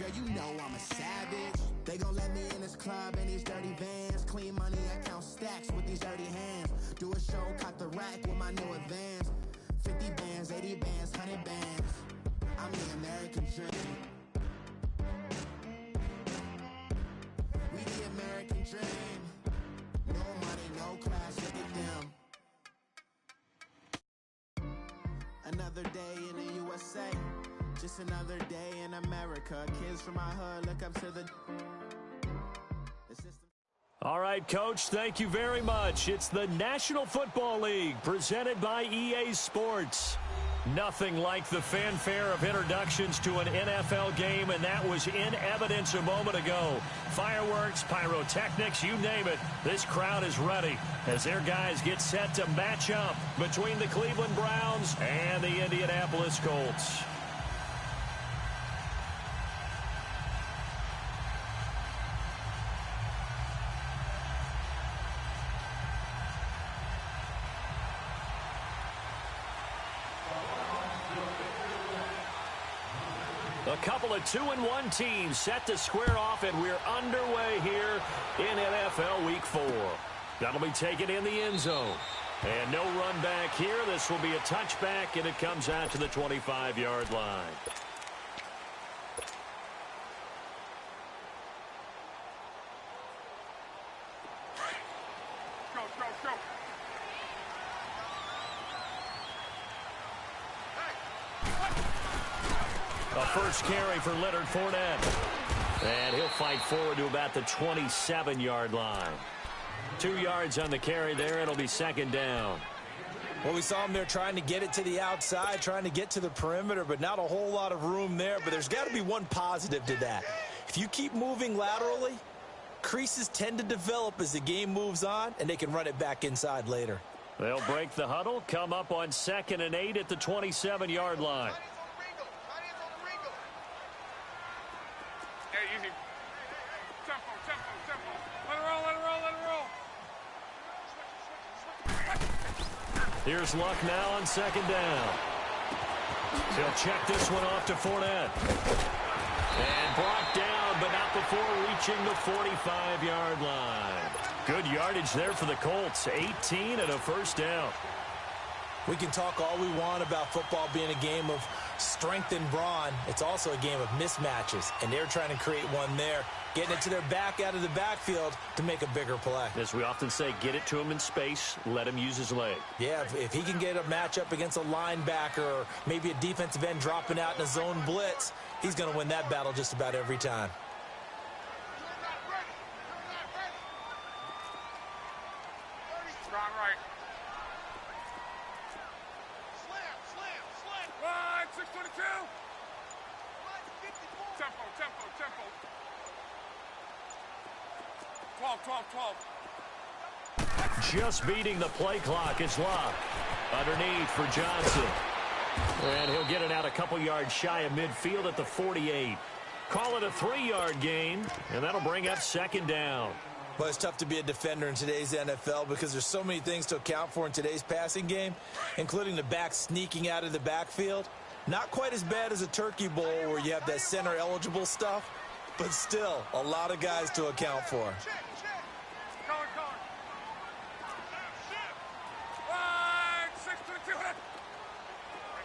Girl, you know I'm a savage. They gon' let me in this club in these dirty vans. Clean money, I count stacks with these dirty hands. Do a show, caught the rack with my new advance. 50 bands, 80 bands, 100 bands. I'm the American dream. We the American dream. No money, no class, look at them. Another day in the USA. Just another day in America. Kids from my hood look up to the system. All right, Coach, thank you very much. It's the National Football League presented by EA Sports. Nothing like the fanfare of introductions to an NFL game, and that was in evidence a moment ago. Fireworks, pyrotechnics, you name it. This crowd is ready as their guys get set to match up between the Cleveland Browns and the Indianapolis Colts. A couple of 2-1 teams set to square off, and we're underway here in NFL Week 4. That'll be taken in the end zone. And no run back here. This will be a touchback, and it comes out to the 25-yard line. A first carry for Leonard Fournette. And he'll fight forward to about the 27-yard line. 2 yards on the carry there. It'll be second down. Well, we saw him there trying to get it to the outside, trying to get to the perimeter, but not a whole lot of room there. But there's got to be one positive to that. If you keep moving laterally, creases tend to develop as the game moves on, and they can run it back inside later. They'll break the huddle, come up on 2nd and 8 at the 27-yard line. Easy. Tempo. Let it roll. Here's Luck now on 2nd down. He'll check this one off to Fournette. And brought down, but not before reaching the 45-yard line. Good yardage there for the Colts. 18 and a first down. We can talk all we want about football being a game of strength and brawn. It's also a game of mismatches, and they're trying to create one there, getting it to their back out of the backfield to make a bigger play. As we often say, get it to him in space, let him use his leg. Yeah, if he can get a matchup against a linebacker or maybe a defensive end dropping out in a zone blitz, he's going to win that battle just about every time. Strong right. Slam. 622. Tempo. 12. Just beating the play clock is Locke. Underneath for Johnson. And he'll get it out a couple yards shy of midfield at the 48. Call it a 3-yard gain, and that'll bring up 2nd down. Well, it's tough to be a defender in today's NFL because there's so many things to account for in today's passing game, including the back sneaking out of the backfield. Not quite as bad as a turkey bowl where you have that center-eligible stuff, but still a lot of guys to account for. Going. 622. Right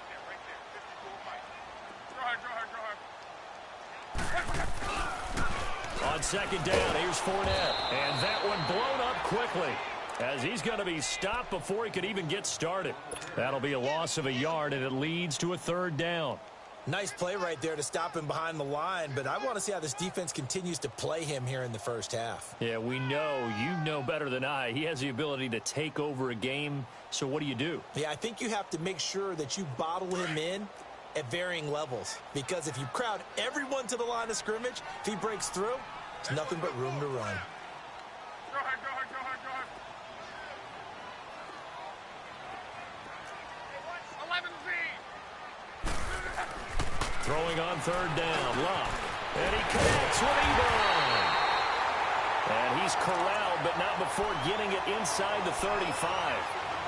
there. 54 Mike. Go ahead. On 2nd down, here's Fournette. And that one blown up quickly as he's going to be stopped before he could even get started. That'll be a loss of a yard, and it leads to a 3rd down. Nice play right there to stop him behind the line, but I want to see how this defense continues to play him here in the first half. Yeah, we know. You know better than I. He has the ability to take over a game, so what do? Yeah, I think you have to make sure that you bottle him in at varying levels, because if you crowd everyone to the line of scrimmage, if he breaks through, it's nothing but room to run. Go ahead. Throwing on 3rd down, Luck. And he connects with Ebron. And he's corralled, but not before getting it inside the 35.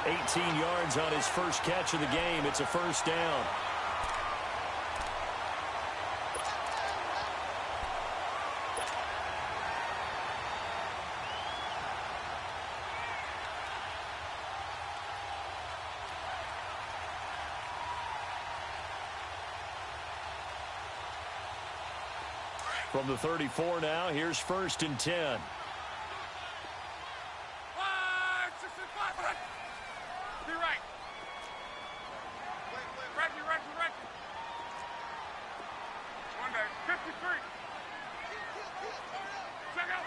18 yards on his first catch of the game. It's a 1st down. From the 34 now, here's 1st and 10. Be right. Reggie. One day, 53. Check out.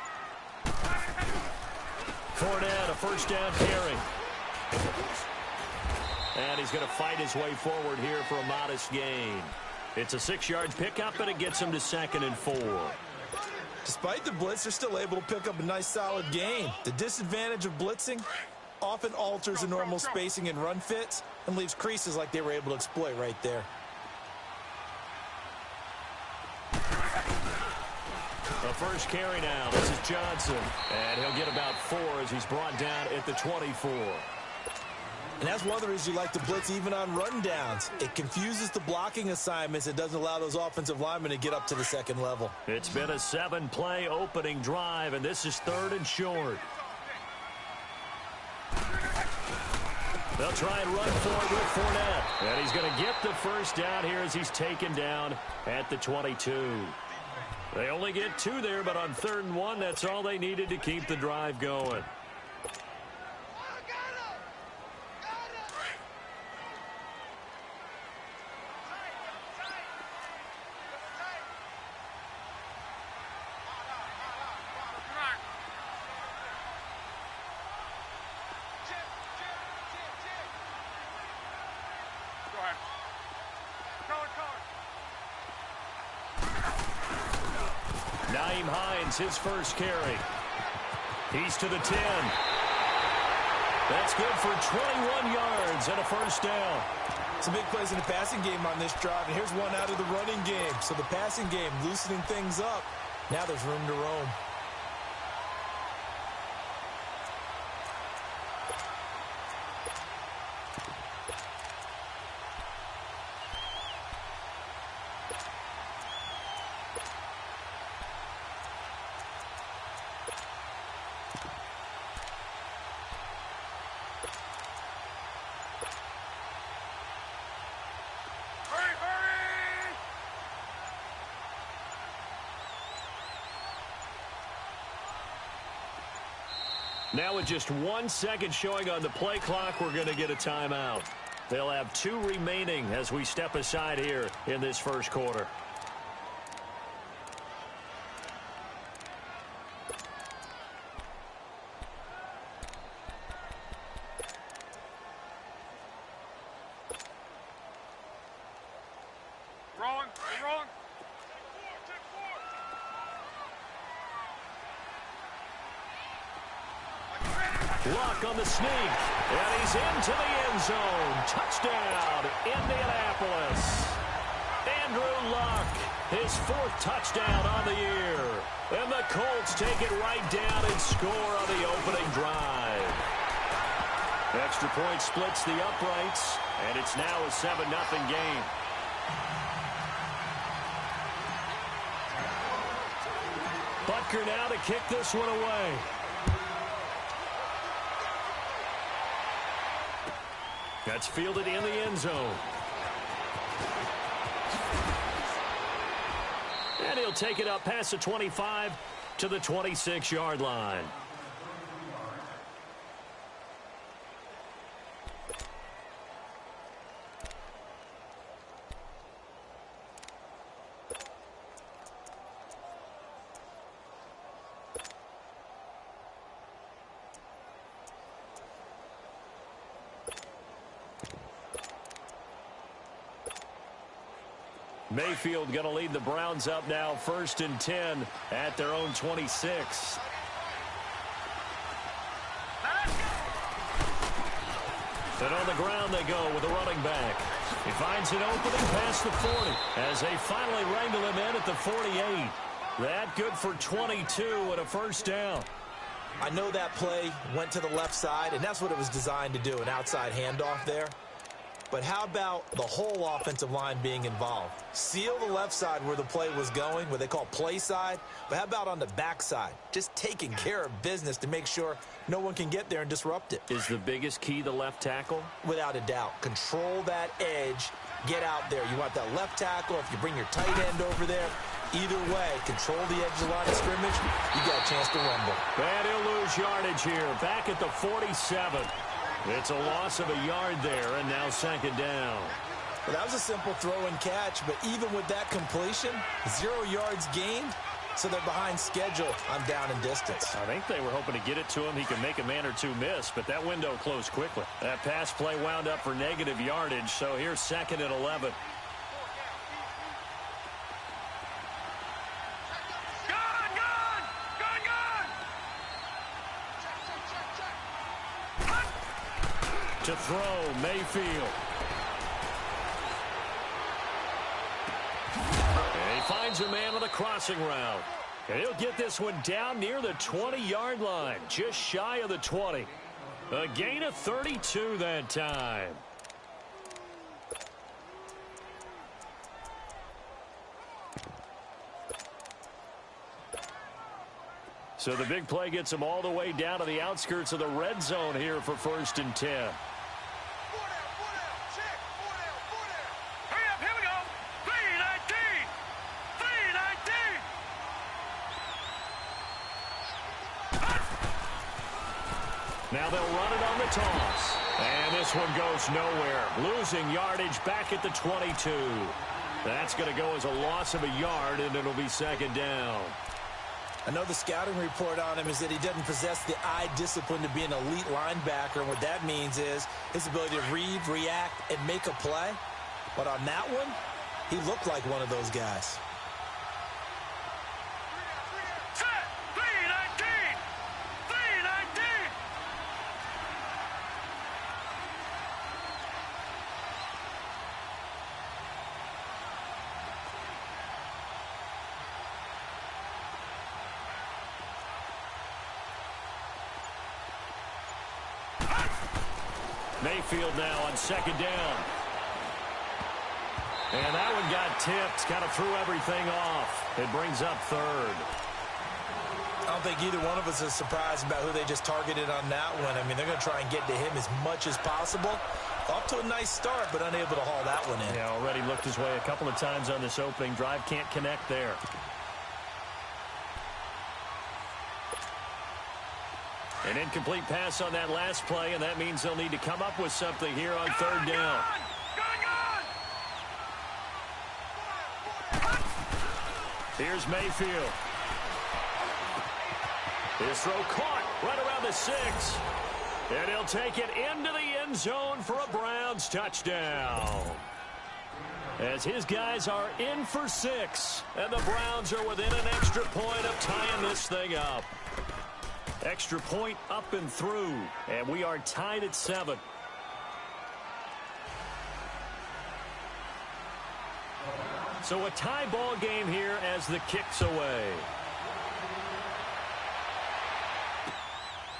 Fournette, a 1st down carry. And he's going to fight his way forward here for a modest gain. It's a 6-yard pickup, and it gets him to 2nd and 4. Despite the blitz, they're still able to pick up a nice solid gain. The disadvantage of blitzing often alters the normal spacing and run fits and leaves creases like they were able to exploit right there. The 1st carry now. This is Johnson. And he'll get about 4 as he's brought down at the 24. And that's one of the reasons you like to blitz even on run downs. It confuses the blocking assignments. It doesn't allow those offensive linemen to get up to the 2nd level. It's been a 7-play opening drive, and this is 3rd and short. They'll try and run for it with Fournette. And he's going to get the 1st down here as he's taken down at the 22. They only get 2 there, but on 3rd and 1, that's all they needed to keep the drive going. His 1st carry. He's to the 10. That's good for 21 yards and a 1st down. Some big plays in the passing game on this drive, and here's one out of the running game. So the passing game loosening things up. Now there's room to roam. Now with just 1 second showing on the play clock, we're going to get a timeout. They'll have 2 remaining as we step aside here in this 1st quarter. Rolling. Luck on the sneak, and he's into the end zone. Touchdown, Indianapolis. Andrew Luck, his 4th touchdown on the year. And the Colts take it right down and score on the opening drive. Extra point splits the uprights, and it's now a 7-0 game. Butker now to kick this one away. That's fielded in the end zone. And he'll take it up past the 25 to the 26-yard line. Mayfield going to lead the Browns up now, 1st and 10 at their own 26. And on the ground they go with a running back. He finds an opening past the 40 as they finally wrangle him in at the 48. That good for 22 and a 1st down. I know that play went to the left side, and that's what it was designed to do, an outside handoff there. But how about the whole offensive line being involved? Seal the left side where the play was going, what they call play side. But how about on the back side? Just taking care of business to make sure no one can get there and disrupt it. Is the biggest key the left tackle? Without a doubt. Control that edge. Get out there. You want that left tackle. If you bring your tight end over there, Either way, control the edge of the line of scrimmage, you got a chance to rumble. And he'll lose yardage here, back at the 47. It's a loss of a yard there, and now second down. Well, that was a simple throw and catch, but even with that completion, 0 yards gained, so they're behind schedule on down and distance. I think they were hoping to get it to him. He could make a man or two miss, but that window closed quickly. That pass play wound up for negative yardage, so here's second and 11. To throw, Mayfield. And he finds a man on the crossing route. And he'll get this one down near the 20-yard line, just shy of the 20. A gain of 32 that time. So the big play gets him all the way down to the outskirts of the red zone here for 1st and 10. Now they'll run it on the toss. And this one goes nowhere. Losing yardage back at the 22. That's going to go as a loss of a yard, and it'll be second down. I know the scouting report on him is that he doesn't possess the eye discipline to be an elite linebacker, and what that means is his ability to read, react, and make a play. But on that one, he looked like one of those guys. Mayfield now on second down. And that one got tipped, kind of threw everything off. It brings up third. I don't think either one of us is surprised about who they just targeted on that one. I mean, they're going to try and get to him as much as possible. Off to a nice start, but unable to haul that one in. Yeah, already looked his way a couple of times on this opening drive. Can't connect there. An incomplete pass on that last play, and that means they'll need to come up with something here on third down. Here's Mayfield. His throw caught right around the 6. And he'll take it into the end zone for a Browns touchdown. As his guys are in for 6, and the Browns are within an extra point of tying this thing up. Extra point up and through, and we are tied at 7. So a tie ball game here as the kick's away.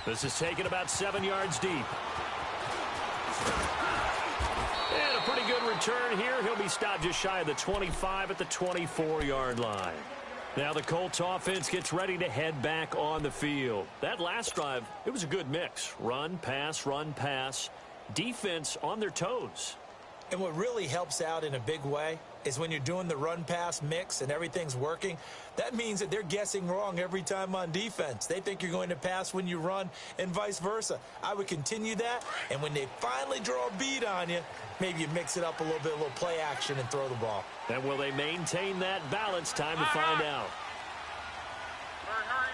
This is taken about 7 yards deep. And a pretty good return here. He'll be stopped just shy of the 25 at the 24-yard line. Now the Colts offense gets ready to head back on the field. That last drive, it was a good mix. Run, pass, defense on their toes. And what really helps out in a big way is when you're doing the run-pass mix and everything's working, that means that they're guessing wrong every time on defense. They think you're going to pass when you run and vice versa. I would continue that, and when they finally draw a bead on you, maybe you mix it up a little little play action and throw the ball. And will they maintain that balance? Time to find out. Hurry.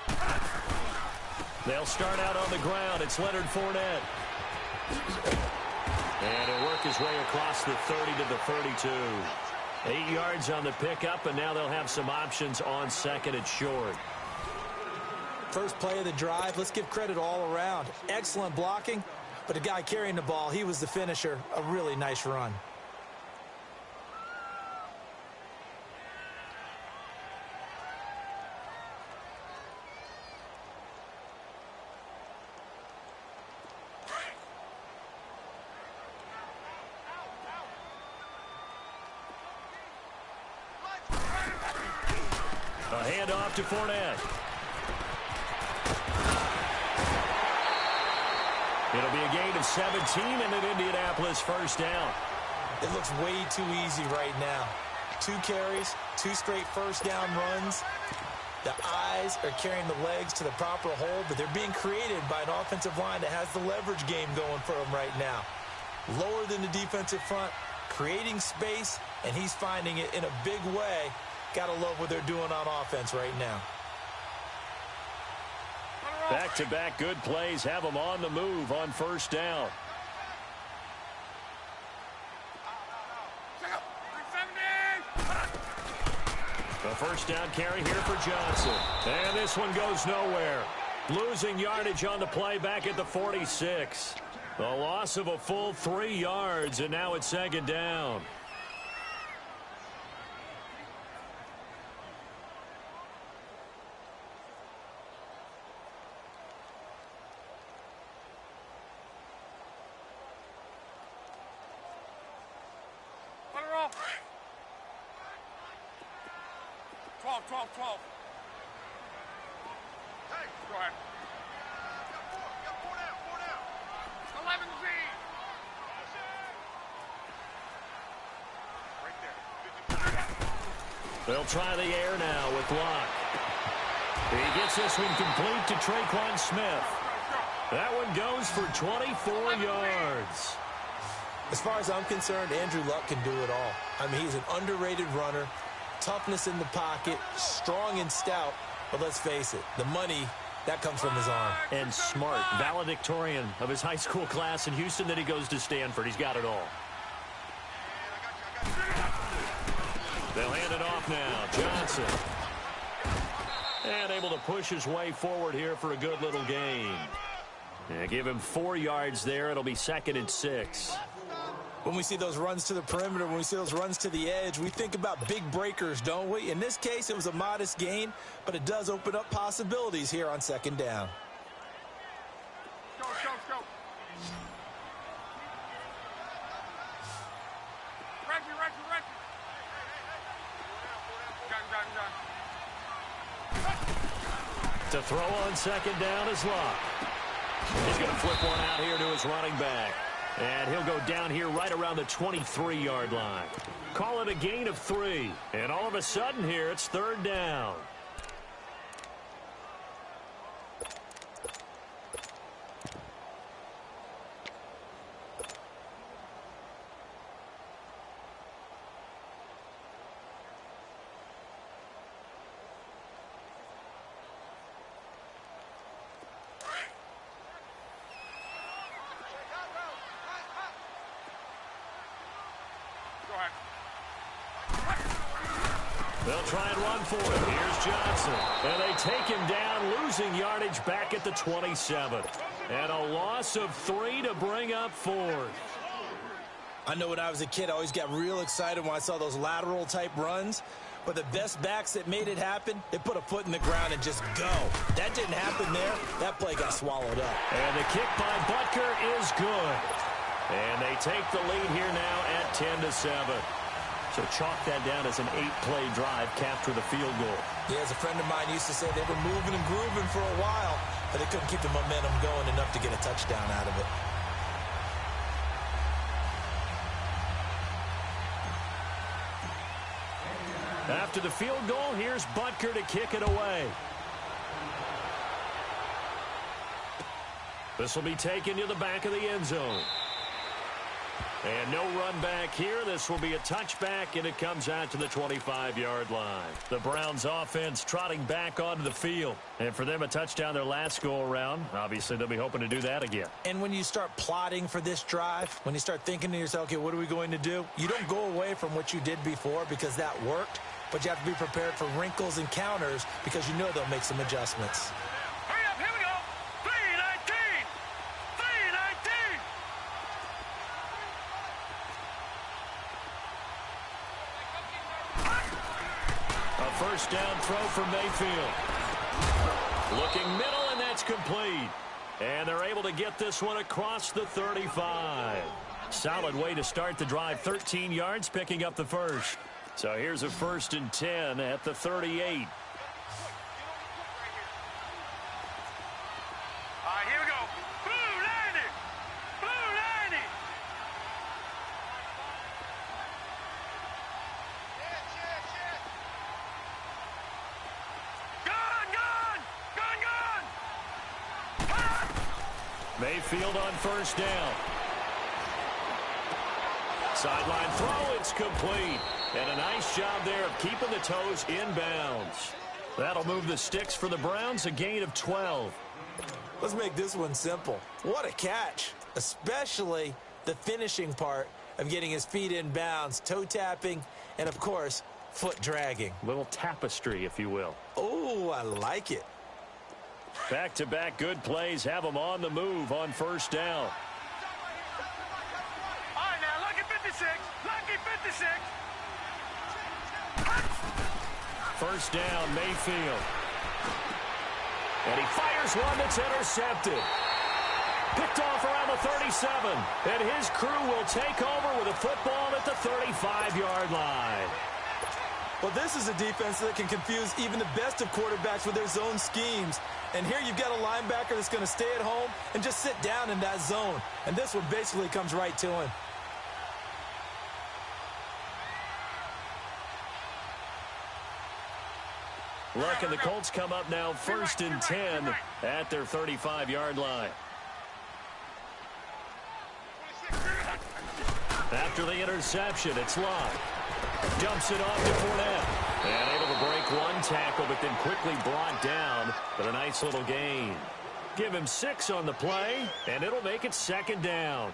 6:22. They'll start out on the ground. It's Leonard Fournette. And he'll work his way across the 30 to the 32. 8 yards on the pickup, and now they'll have some options on second and short. First play of the drive, let's give credit all around. Excellent blocking, but the guy carrying the ball, he was the finisher. A really nice run. A handoff to Fournette. It'll be a gain of 17 and an Indianapolis first down. It looks way too easy right now. 2 carries, 2 straight first down runs. The eyes are carrying the legs to the proper hold, but they're being created by an offensive line that has the leverage game going for them right now. Lower than the defensive front, creating space, and he's finding it in a big way. Gotta love what they're doing on offense right now. Back-to-back good plays have them on the move on first down. The first down carry here for Johnson. And this one goes nowhere. Losing yardage on the play back at the 46. The loss of a full 3 yards, and now it's second down. Let her off. 12. Hey, go ahead. 11Z. Right there. They'll try the air now with Locke. He gets this one complete to Traquan Smith. That one goes for 24 yards. As far as I'm concerned, Andrew Luck can do it all. I mean, he's an underrated runner. Toughness in the pocket, strong and stout. But let's face it, the money, that comes from his arm. And smart, valedictorian of his high school class in Houston, then he goes to Stanford. He's got it all. They'll hand it off now. Johnson. And able to push his way forward here for a good little gain. Yeah, give him 4 yards there. It'll be 2nd and 6. When we see those runs to the perimeter, when we see those runs to the edge, we think about big breakers, don't we? In this case, it was a modest gain, but it does open up possibilities here on second down. Go. Reggie. Gun. To throw on second down is Locke. He's going to flip one out here to his running back. And he'll go down here right around the 23-yard line. Call it a gain of 3. And all of a sudden here, it's 3rd down. They'll try and run for it. Here's Johnson. And they take him down, losing yardage back at the 27. And a loss of 3 to bring up 4th. I know when I was a kid, I always got real excited when I saw those lateral-type runs. But the best backs that made it happen, they put a foot in the ground and just go. That didn't happen there. That play got swallowed up. And the kick by Butker is good. And they take the lead here now at 10-7. So chalk that down as an 8-play drive, capped with a field goal. Yeah, as a friend of mine used to say, they were moving and grooving for a while, but they couldn't keep the momentum going enough to get a touchdown out of it. After the field goal, here's Butker to kick it away. This will be taken to the back of the end zone. And no run back here. This will be a touchback, and it comes out to the 25-yard line. The Browns offense trotting back onto the field. And for them, a touchdown their last go-around. Obviously, they'll be hoping to do that again. And when you start plotting for this drive, when you start thinking to yourself, okay, what are we going to do? You don't go away from what you did before because that worked, but you have to be prepared for wrinkles and counters because you know they'll make some adjustments. Hurry up, here we go. 319. A first down throw for Mayfield. Looking middle, and that's complete. And they're able to get this one across the 35. Solid way to start the drive. 13 yards, picking up the first. So here's a 1st and 10 at the 38. Here we go. Blue 90. Mayfield on first down. Sideline throw, it's complete. And a nice job there of keeping the toes inbounds. That'll move the sticks for the Browns, a gain of 12. Let's make this one simple. What a catch, especially the finishing part of getting his feet in bounds, toe tapping, and of course, foot dragging. Little tapestry, if you will. Oh, I like it. Back-to-back good plays have them on the move on first down. All right, now, lucky 56. Lucky 56. First down, Mayfield. And he fires one that's intercepted. Picked off around the 37. And his crew will take over with a football at the 35-yard line. Well, this is a defense that can confuse even the best of quarterbacks with their zone schemes. And here you've got a linebacker that's going to stay at home and just sit down in that zone. And this one basically comes right to him. Look, and the Colts come up now first and 10 at their 35-yard line. After the interception, it's Locke. Dumps it off to Fournette. And able to break one tackle, but then quickly brought down. But a nice little gain. Give him 6 on the play, and it'll make it second down.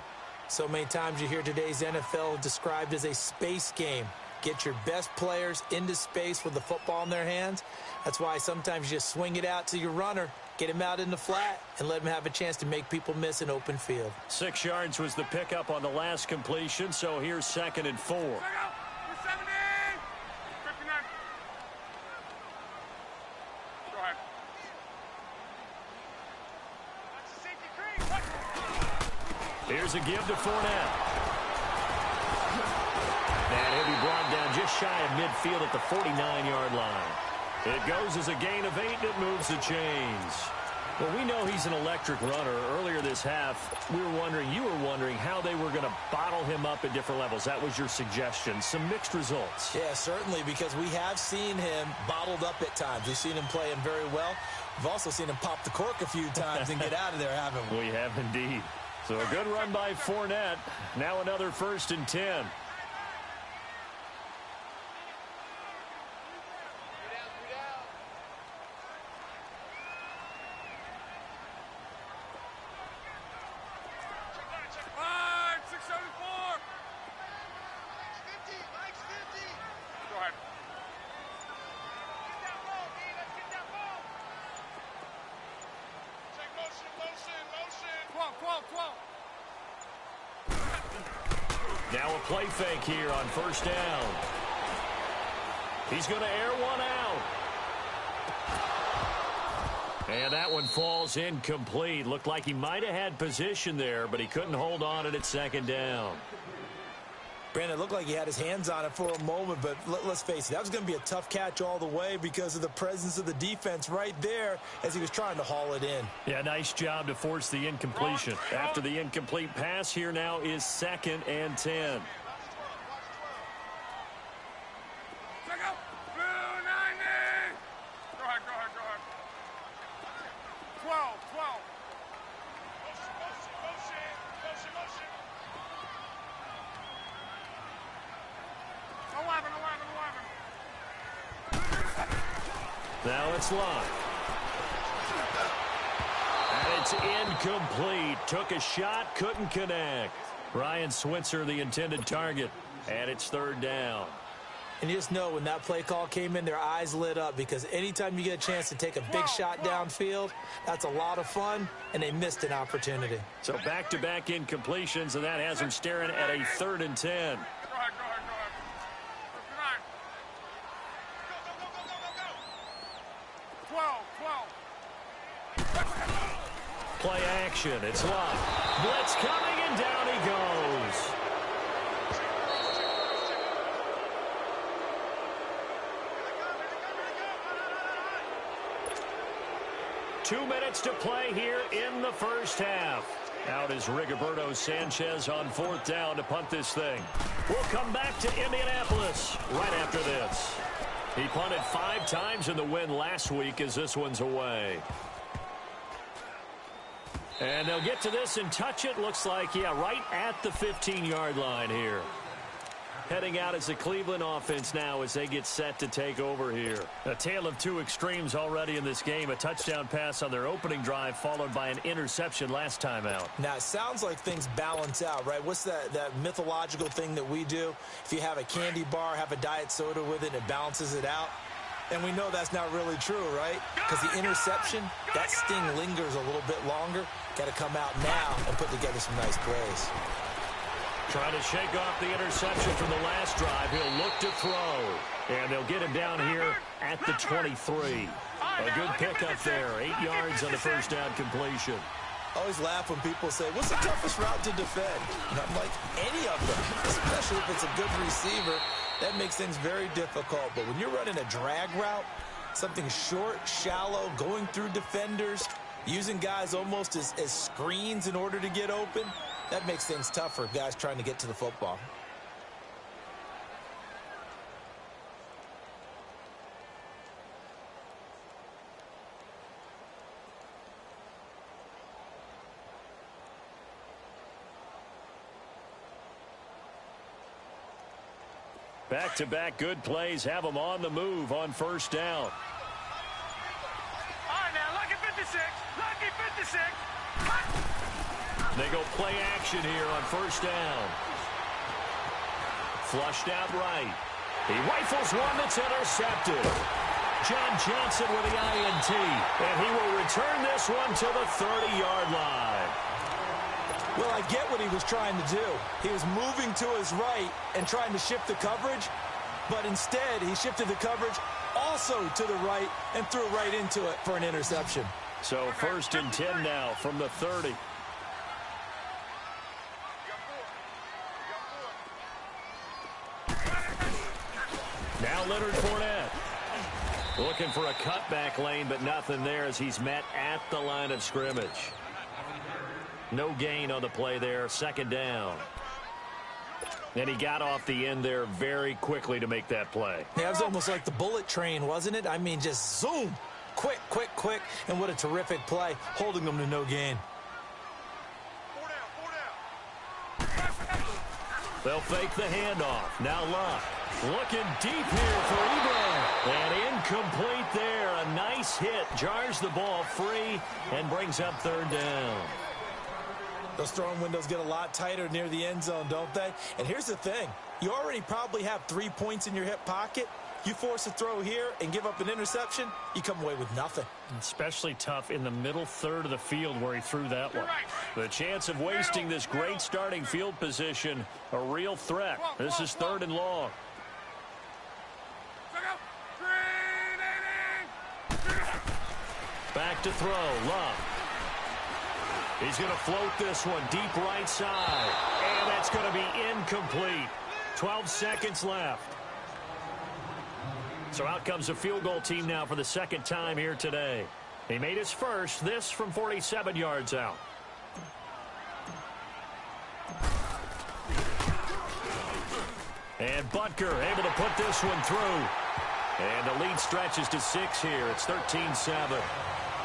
So many times you hear today's NFL described as a space game. Get your best players into space with the football in their hands. That's why sometimes you just swing it out to your runner, get him out in the flat, and let him have a chance to make people miss an open field. 6 yards was the pickup on the last completion, so here's second and 4. 59. Go ahead. Here's a give to Fournette. And he'll be brought down just shy of midfield at the 49-yard line. It goes as a gain of 8, and it moves the chains. Well, we know he's an electric runner. Earlier this half, you were wondering how they were going to bottle him up at different levels. That was your suggestion. Some mixed results. Yeah, certainly, because we have seen him bottled up at times. We've seen him playing very well. We've also seen him pop the cork a few times and get out of there, haven't we? We have indeed. So a good run by Fournette. Now another first and 10. Now a play fake here on first down. He's going to air one out. And that one falls incomplete. Looked like he might have had position there, but he couldn't hold on it at second down. Brandon, it looked like he had his hands on it for a moment, but let's face it, that was going to be a tough catch all the way because of the presence of the defense right there as he was trying to haul it in. Yeah, nice job to force the incompletion. After the incomplete pass, here now is second and 10. Now it's Locke. And it's incomplete. Took a shot, couldn't connect. Ryan Switzer, the intended target. And it's third down. And you just know when that play call came in, their eyes lit up because anytime you get a chance to take a big shot downfield, that's a lot of fun, and they missed an opportunity. So back-to-back incompletions, and that has them staring at a third and 10. Play action. It's Locke. Blitz coming, and down he goes. Two minutes to play here in the first half. Out is Rigoberto Sanchez on fourth down to punt this thing. We'll come back to Indianapolis right after this. He punted 5 times in the win last week as this one's away. And they'll get to this and touch it. Looks like, yeah, right at the 15-yard line here. Heading out as the Cleveland offense now as they get set to take over here. A tale of two extremes already in this game. A touchdown pass on their opening drive followed by an interception last time out. Now, it sounds like things balance out, right? What's that mythological thing that we do? If you have a candy bar, have a diet soda with it, it balances it out. And we know that's not really true, right? Because the interception, that sting lingers a little bit longer. Got to come out now and put together some nice plays. Trying to shake off the interception from the last drive. He'll look to throw. And they'll get him down here at the 23. A good pickup there. 8 yards on the first down completion. I always laugh when people say, what's the toughest route to defend? And I'm like, any of them, especially if it's a good receiver. That makes things very difficult. But when you're running a drag route, something short, shallow, going through defenders, using guys almost as screens in order to get open, that makes things tough for guys trying to get to the football. Back-to-back good plays have them on the move on first down. All right, now, lucky 56. Lucky 56. They go play action here on first down. Flushed out right. He rifles one that's intercepted. John Johnson with the INT. And he will return this one to the 30-yard line. Well, I get what he was trying to do. He was moving to his right and trying to shift the coverage. But instead, he shifted the coverage also to the right and threw right into it for an interception. So first and 10 now from the 30. Now Leonard Fournette. Looking for a cutback lane, but nothing there as he's met at the line of scrimmage. No gain on the play there. Second down. And he got off the end there very quickly to make that play. Yeah, it was almost like the bullet train, wasn't it? I mean, just zoom. Quick, quick, quick. And what a terrific play, holding them to no gain. They'll fake the handoff. Now Luck. Looking deep here for Ebron. And incomplete there. A nice hit. Jars the ball free and brings up third down. Those throwing windows get a lot tighter near the end zone, don't they? And here's the thing. You already probably have 3 points in your hip pocket. You force a throw here and give up an interception, you come away with nothing. Especially tough in the middle third of the field where he threw that one. The chance of wasting this great starting field position, a real threat. This is third and long. Back to throw. Love. He's going to float this one deep right side. And that's going to be incomplete. 12 seconds left. So out comes a field goal team now for the second time here today. He made his first, this from 47 yards out. And Butker able to put this one through. And the lead stretches to 6 here. It's 13-7.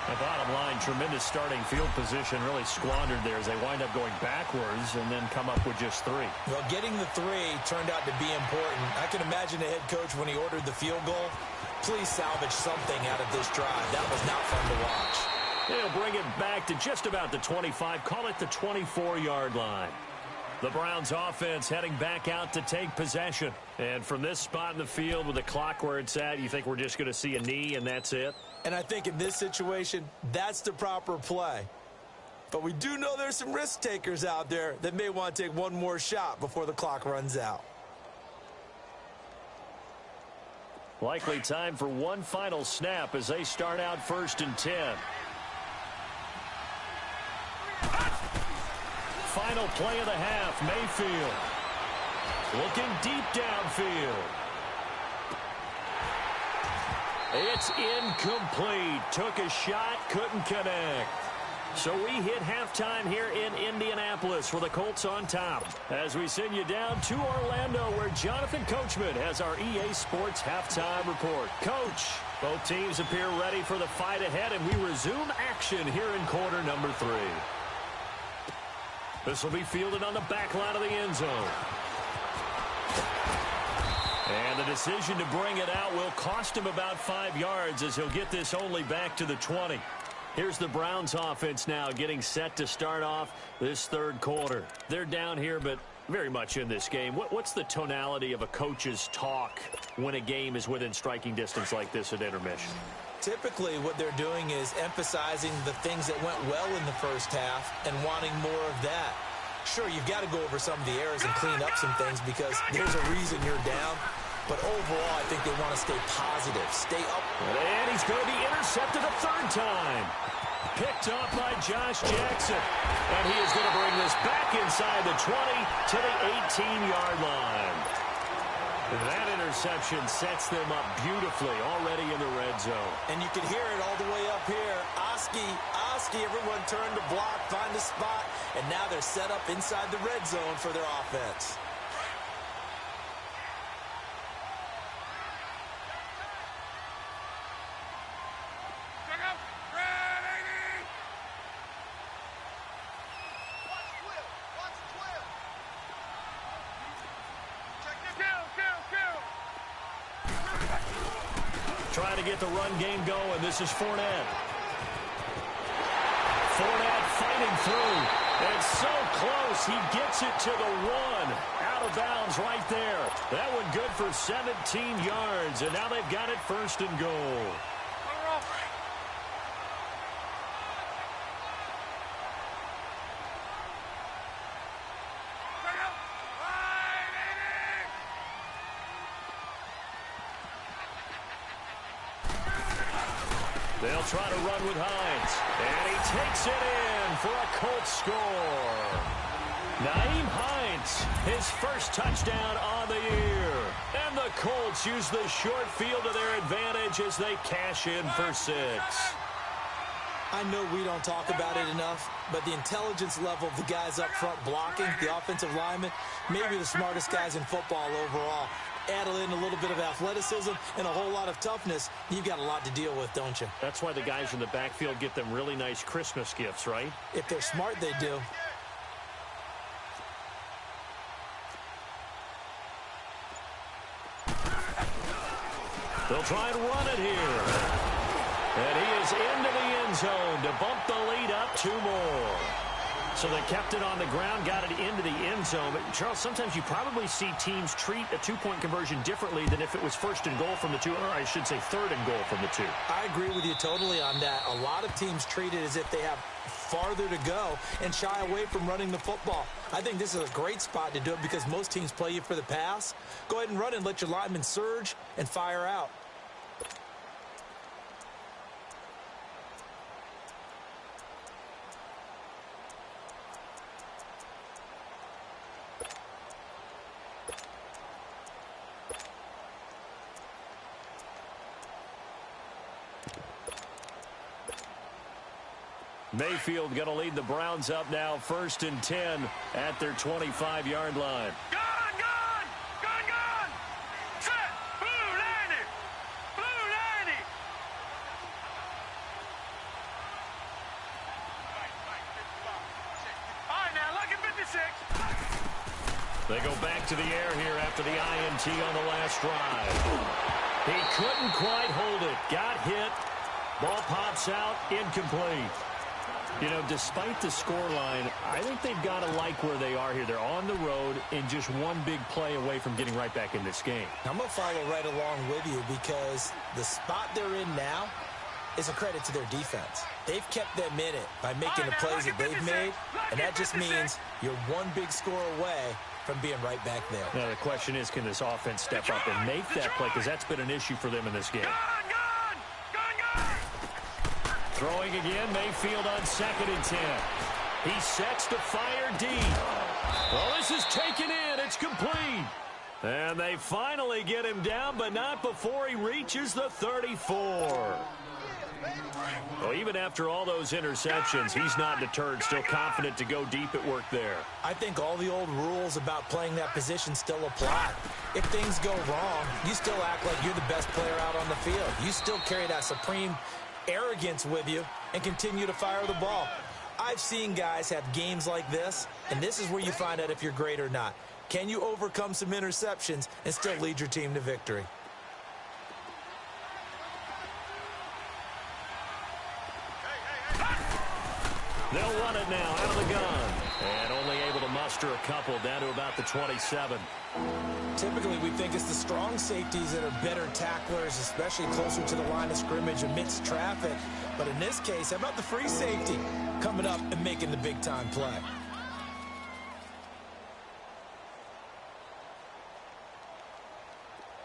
The bottom line, tremendous starting field position, really squandered there as they wind up going backwards and then come up with just 3. Well, getting the 3 turned out to be important. I can imagine the head coach when he ordered the field goal. Please salvage something out of this drive. That was not fun to watch. They'll bring it back to just about the 25, call it the 24-yard line. The Browns offense heading back out to take possession. And from this spot in the field with the clock where it's at, you think we're just going to see a knee and that's it? And I think in this situation, that's the proper play. But we do know there's some risk takers out there that may want to take one more shot before the clock runs out. Likely time for one final snap as they start out first and 10. Final play of the half, Mayfield. Looking deep downfield. It's incomplete. Took a shot, couldn't connect. So we hit halftime here in Indianapolis with the Colts on top. As we send you down to Orlando where Jonathan Coachman has our EA Sports halftime report. Coach, both teams appear ready for the fight ahead, and we resume action here in quarter number 3. This will be fielded on the back line of the end zone. And the decision to bring it out will cost him about 5 yards as he'll get this only back to the 20. Here's the Browns offense now getting set to start off this third quarter. They're down here, but very much in this game. What's the tonality of a coach's talk when a game is within striking distance like this at intermission? Typically, what they're doing is emphasizing the things that went well in the first half and wanting more of that. Sure, you've got to go over some of the errors and clean up some things because there's a reason you're down. But overall, I think they want to stay positive, stay up. And he's going to be intercepted a third time. Picked up by Josh Jackson. And he is going to bring this back inside the 20 to the 18-yard line. That interception sets them up beautifully already in the red zone. And you can hear it all the way up here. Oski, everyone turned to block, find a spot, and now they're set up inside the red zone for their offense. Trying to get the run game going. This is Fournette. Fournette fighting through. And so close. He gets it to the 1. Out of bounds right there. That one good for 17 yards. And now they've got it first and goal. They'll try to run with Hines. And he takes it in for a Colts score. Nyheim Hines, his first touchdown on the year. And the Colts use the short field to their advantage as they cash in for 6. I know we don't talk about it enough, but the intelligence level of the guys up front blocking, the offensive linemen, maybe the smartest guys in football overall. Add in a little bit of athleticism and a whole lot of toughness, you've got a lot to deal with, don't you? That's why the guys in the backfield get them really nice Christmas gifts, right? If they're smart, they do. They'll try and run it here. And he is into the end zone to bump the lead up 2 more. So they kept it on the ground, got it into the end zone. But, Charles, sometimes you probably see teams treat a 2-point conversion differently than if it was first and goal from the 2, or I should say third and goal from the 2. I agree with you totally on that. A lot of teams treat it as if they have farther to go and shy away from running the football. I think this is a great spot to do it because most teams play you for the pass. Go ahead and run and let your linemen surge and fire out. Mayfield going to lead the Browns up now, 1st and 10 at their 25-yard line. Gone! Set! Blue landed! All right, now, lucky 56. They go back to the air here after the INT on the last drive. He couldn't quite hold it. Got hit. Ball pops out. Incomplete. You know, despite the scoreline, I think they've got to like where they are here. They're on the road and just one big play away from getting right back in this game. I'm going to follow right along with you because the spot they're in now is a credit to their defense. They've kept them in it by making the plays that they've made, and that just means you're one big score away from being right back there. Now, the question is, can this offense step up and make that play? Because that's been an issue for them in this game. Throwing again, Mayfield on 2nd and 10. He sets to fire deep. Well, this is taken in. It's complete. And they finally get him down, but not before he reaches the 34. Well, even after all those interceptions, he's not deterred, still confident to go deep at work there. I think all the old rules about playing that position still apply. If things go wrong, you still act like you're the best player out on the field. You still carry that supreme arrogance with you and continue to fire the ball. I've seen guys have games like this, and this is where you find out if you're great or not. Can you overcome some interceptions and still lead your team to victory? They'll run it now out of the gun. And only able to muster a couple down to about the 27. Typically, we think it's the strong safeties that are better tacklers, especially closer to the line of scrimmage amidst traffic. But in this case, how about the free safety coming up and making the big-time play?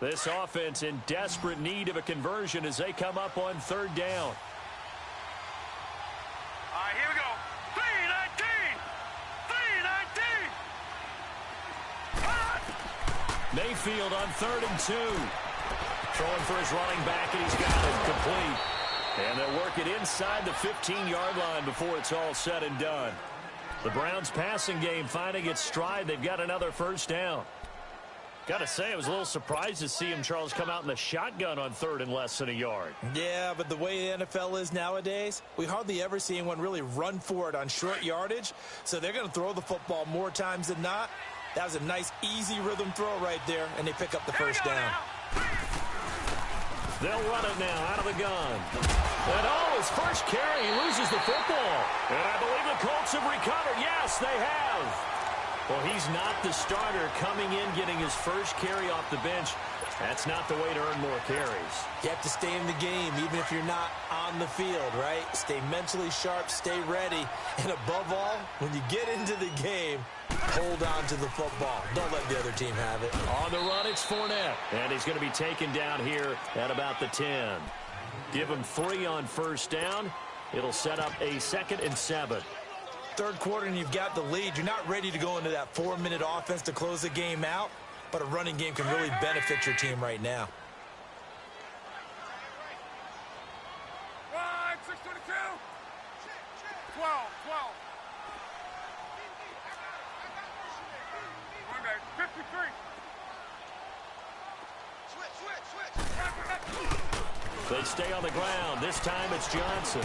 This offense in desperate need of a conversion as they come up on third down. All right, here we go. 3-19. Mayfield on 3rd and 2. Throwing for his running back, and he's got it complete. And they'll work it inside the 15-yard line before it's all said and done. The Browns' passing game finding its stride. They've got another first down. Got to say, I was a little surprised to see him, Charles, come out in the shotgun on 3rd and less than a yard. Yeah, but the way the NFL is nowadays, we hardly ever see anyone really run for it on short yardage. So they're going to throw the football more times than not. That was a nice, easy rhythm throw right there, and they pick up the first down. They'll run it now out of the gun. And his first carry, he loses the football. And I believe the Colts have recovered. Yes, they have. Well, he's not the starter coming in, getting his first carry off the bench. That's not the way to earn more carries. You have to stay in the game, even if you're not on the field, right? Stay mentally sharp, stay ready. And above all, when you get into the game, hold on to the football. Don't let the other team have it. On the run, it's Fournette. And he's going to be taken down here at about the 10. Give him 3 on first down. It'll set up a 2nd and 7. Third quarter and you've got the lead. You're not ready to go into that 4-minute offense to close the game out, but a running game can really benefit your team right now. 622. 12. Monday, 53. They stay on the ground. This time it's Johnson.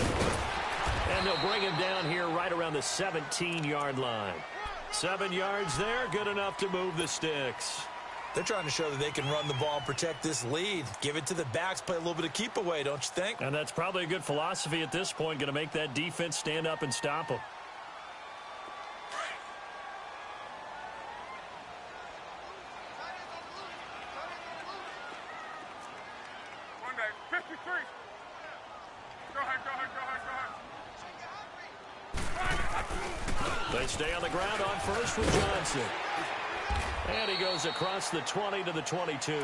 And they'll bring him down here right around the 17-yard line. 7 yards there, good enough to move the sticks. They're trying to show that they can run the ball and protect this lead. Give it to the backs, play a little bit of keep away, don't you think? And that's probably a good philosophy at this point, going to make that defense stand up and stop them. Monday, 53. Go ahead. They stay on the ground on first with Johnson. And he goes across the 20 to the 22.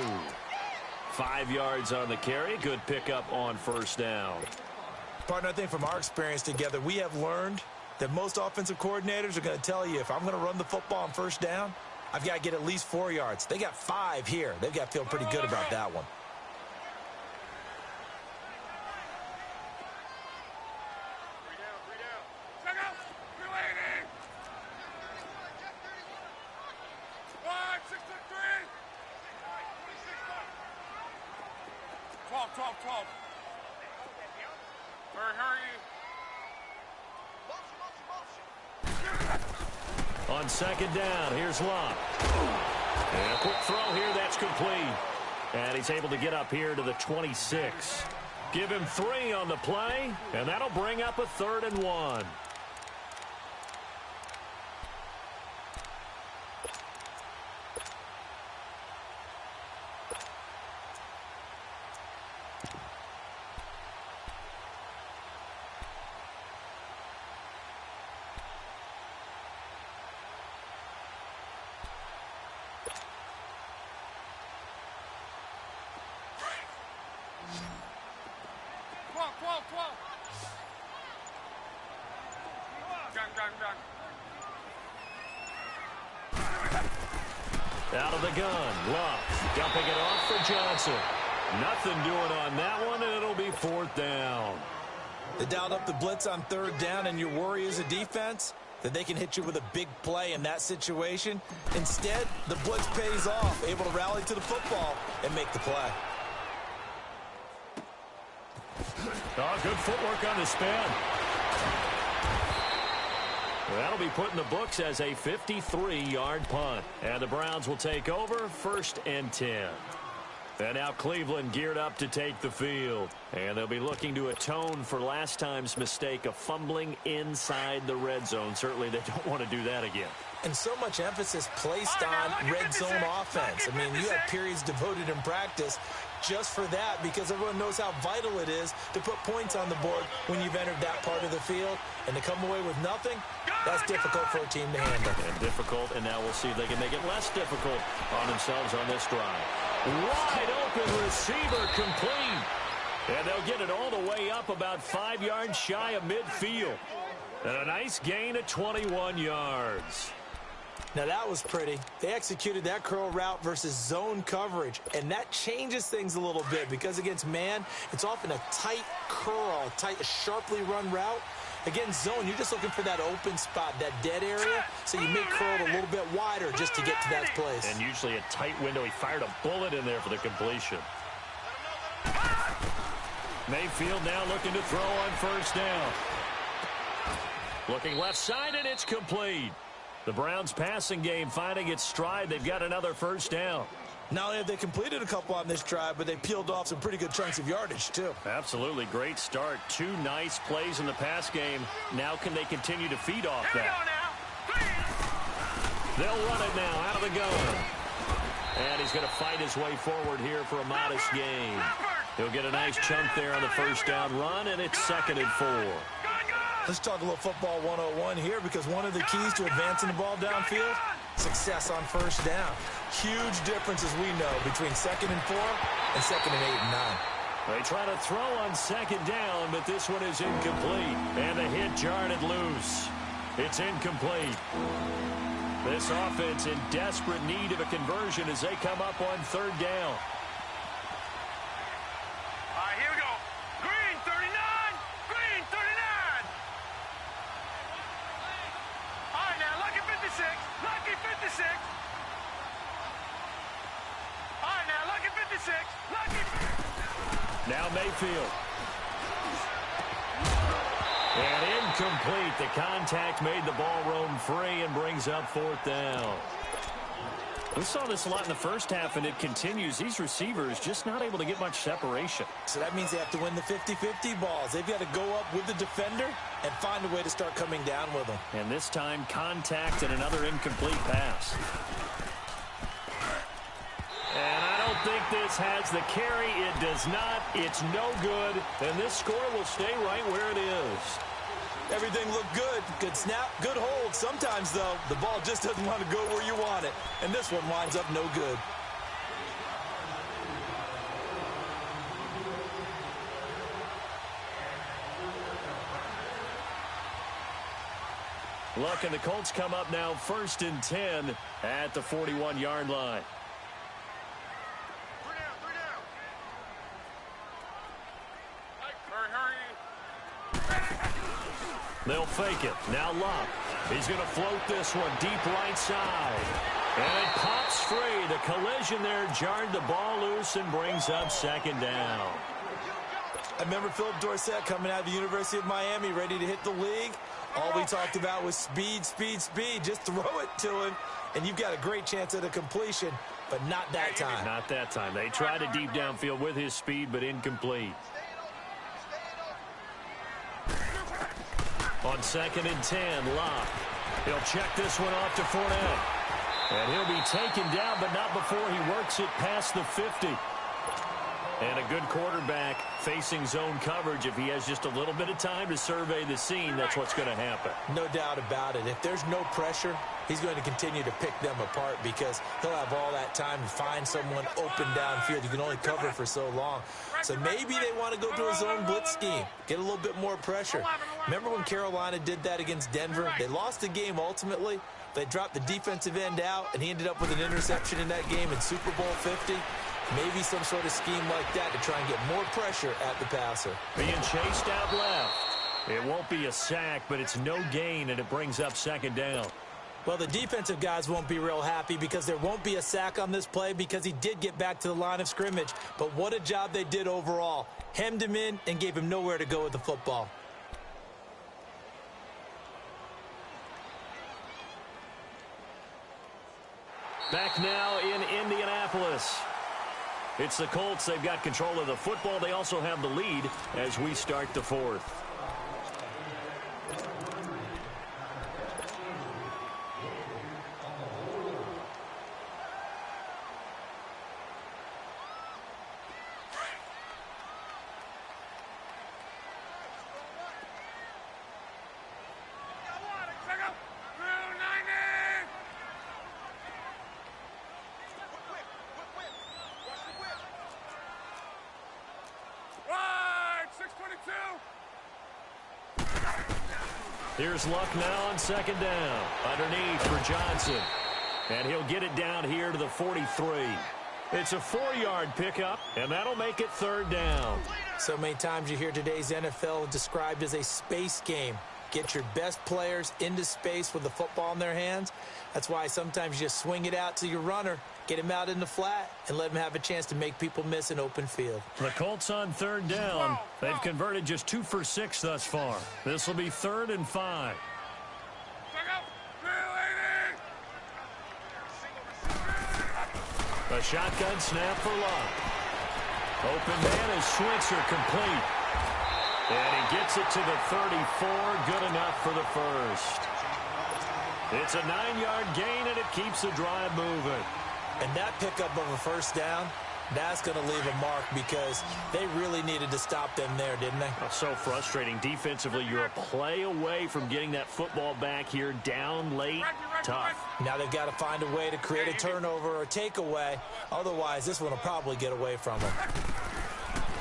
5 yards on the carry. Good pickup on first down. Partner, I think from our experience together, we have learned that most offensive coordinators are going to tell you, if I'm going to run the football on first down, I've got to get at least 4 yards. They got 5 here. They've got to feel pretty good about that one. On second down, here's Locke. And a quick throw here, that's complete. And he's able to get up here to the 26. Give him 3 on the play, and that'll bring up a 3rd and 1. Out of the gun, Love dumping it off for Johnson. Nothing doing on that one, and it'll be 4th down. They dialed up the blitz on 3rd down, and your worry as a defense that they can hit you with a big play in that situation. Instead, the blitz pays off, able to rally to the football and make the play. Oh, good footwork on the spin. That'll be put in the books as a 53-yard punt. And the Browns will take over 1st and 10. And now Cleveland geared up to take the field. And they'll be looking to atone for last time's mistake of fumbling inside the red zone. Certainly they don't want to do that again. And so much emphasis placed on red zone offense. I mean, you have periods devoted in practice just for that because everyone knows how vital it is to put points on the board when you've entered that part of the field. And to come away with nothing, that's difficult for a team to handle. And difficult, and now we'll see if they can make it less difficult on themselves on this drive. Wide open receiver complete. And they'll get it all the way up about 5 yards shy of midfield. And a nice gain of 21 yards. Now that was pretty. They executed that curl route versus zone coverage, and that changes things a little bit because against man, it's often a tight curl, a sharply run route. Against zone, you're just looking for that open spot, that dead area, so you may curl it a little bit wider just to get to that place. And usually a tight window. He fired a bullet in there for the completion. Mayfield now looking to throw on 1st down. Looking left side, and it's complete. The Browns passing game finding its stride. They've got another 1st down. Not only have they completed a couple on this drive, but they peeled off some pretty good chunks of yardage, too. Absolutely. Great start. 2 nice plays in the pass game. Now can they continue to feed off that? They'll run it now out of the gun. And he's going to fight his way forward here for a modest gain. He'll get a nice chunk there on the 1st down run, and it's 2nd and 4. Let's talk a little football 101 here because one of the keys to advancing the ball downfield, success on 1st down. Huge difference, as we know, between 2nd and 4 and 2nd and 8 and 9. They try to throw on 2nd down, but this one is incomplete. And the hit jarred it loose. It's incomplete. This offense in desperate need of a conversion as they come up on 3rd down. Here we go. Green 39. Green 39. All right, now, lucky 56. Lucky 56. All right, now, lucky 56. Lucky. Now Mayfield. And incomplete. The contact made the ball roam free and brings up 4th down. We saw this a lot in the first half, and it continues. These receivers just not able to get much separation. So that means they have to win the 50-50 balls. They've got to go up with the defender and find a way to start coming down with them. And this time, contact and another incomplete pass. And I don't think this has the carry. It does not. It's no good. And this score will stay right where it is. Everything looked good. Good snap, good hold. Sometimes, though, the ball just doesn't want to go where you want it. And this one winds up no good. Look, and the Colts come up now 1st and 10 at the 41-yard line. They'll fake it. Now Locke. He's going to float this one deep right side. And it pops free. The collision there jarred the ball loose and brings up 2nd down. I remember Philip Dorsett coming out of the University of Miami ready to hit the league. All we talked about was speed, speed, speed. Just throw it to him, and you've got a great chance at a completion, but not that time. Not that time. They tried a deep downfield with his speed, but incomplete. On 2nd and 10, Locke. He'll check this one off to Fournette. And he'll be taken down, but not before he works it past the 50. And a good quarterback facing zone coverage. If he has just a little bit of time to survey the scene, that's what's going to happen. No doubt about it. If there's no pressure, he's going to continue to pick them apart because he'll have all that time to find someone open downfield. You can only cover for so long. So maybe they want to go to a zone blitz scheme, get a little bit more pressure. Remember when Carolina did that against Denver? They lost the game ultimately. They dropped the defensive end out, and he ended up with an interception in that game in Super Bowl 50. Maybe some sort of scheme like that to try and get more pressure at the passer. Being chased out left. It won't be a sack, but it's no gain, and it brings up 2nd down. Well, the defensive guys won't be real happy because there won't be a sack on this play because he did get back to the line of scrimmage. But what a job they did overall. Hemmed him in and gave him nowhere to go with the football. Back now in Indianapolis. It's the Colts. They've got control of the football. They also have the lead as we start the fourth. Here's Luck now on second down. Underneath for Johnson. And he'll get it down here to the 43. It's a 4-yard pickup, and that'll make it third down. So many times you hear today's NFL described as a space game. Get your best players into space with the football in their hands. That's why sometimes you just swing it out to your runner, get him out in the flat, and let him have a chance to make people miss an open field. The Colts on third down. They've converted just 2 for 6 thus far. This will be 3rd and 5. A shotgun snap for Luck. Open man is Switzer complete. And he gets it to the 34. Good enough for the first. It's a 9-yard gain, and it keeps the drive moving. And that pickup of a first down, that's going to leave a mark because they really needed to stop them there, didn't they? Oh, so frustrating. Defensively, you're a play away from getting that football back here down late. Tough. Now they've got to find a way to create a turnover or a takeaway. Otherwise, this one will probably get away from them.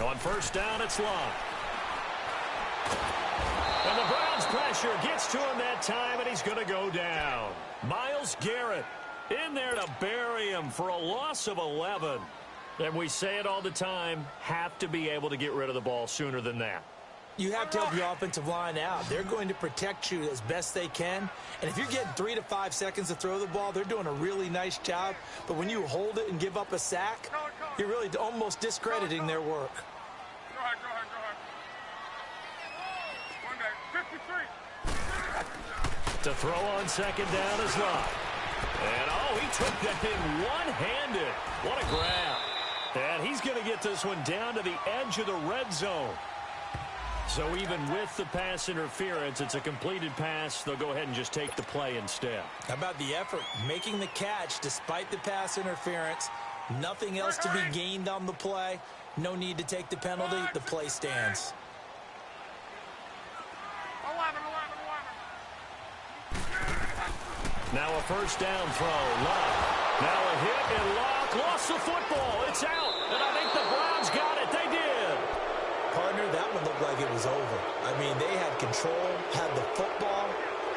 On first down, it's Long. And the Browns pressure gets to him that time, and he's going to go down. Myles Garrett in there to bury him for a loss of 11. And we say it all the time, have to be able to get rid of the ball sooner than that. You have to help your offensive line out. They're going to protect you as best they can. And if you're getting 3 to 5 seconds to throw the ball, they're doing a really nice job. But when you hold it and give up a sack, you're really almost discrediting their work. Go ahead. One day, 53. To throw on second down is Luck. And, oh, he took that in one-handed. What a grab. And he's going to get this one down to the edge of the red zone. So even with the pass interference, it's a completed pass. They'll go ahead and just take the play instead. How about the effort? Making the catch despite the pass interference. Nothing else to be gained on the play. No need to take the penalty. The play stands. 11. Now a first down throw. Luck. Now a hit, and Luck lost the football. It's out, and I think the Browns got it. They did. Partner, that one looked like it was over. I mean, they had control, had the football,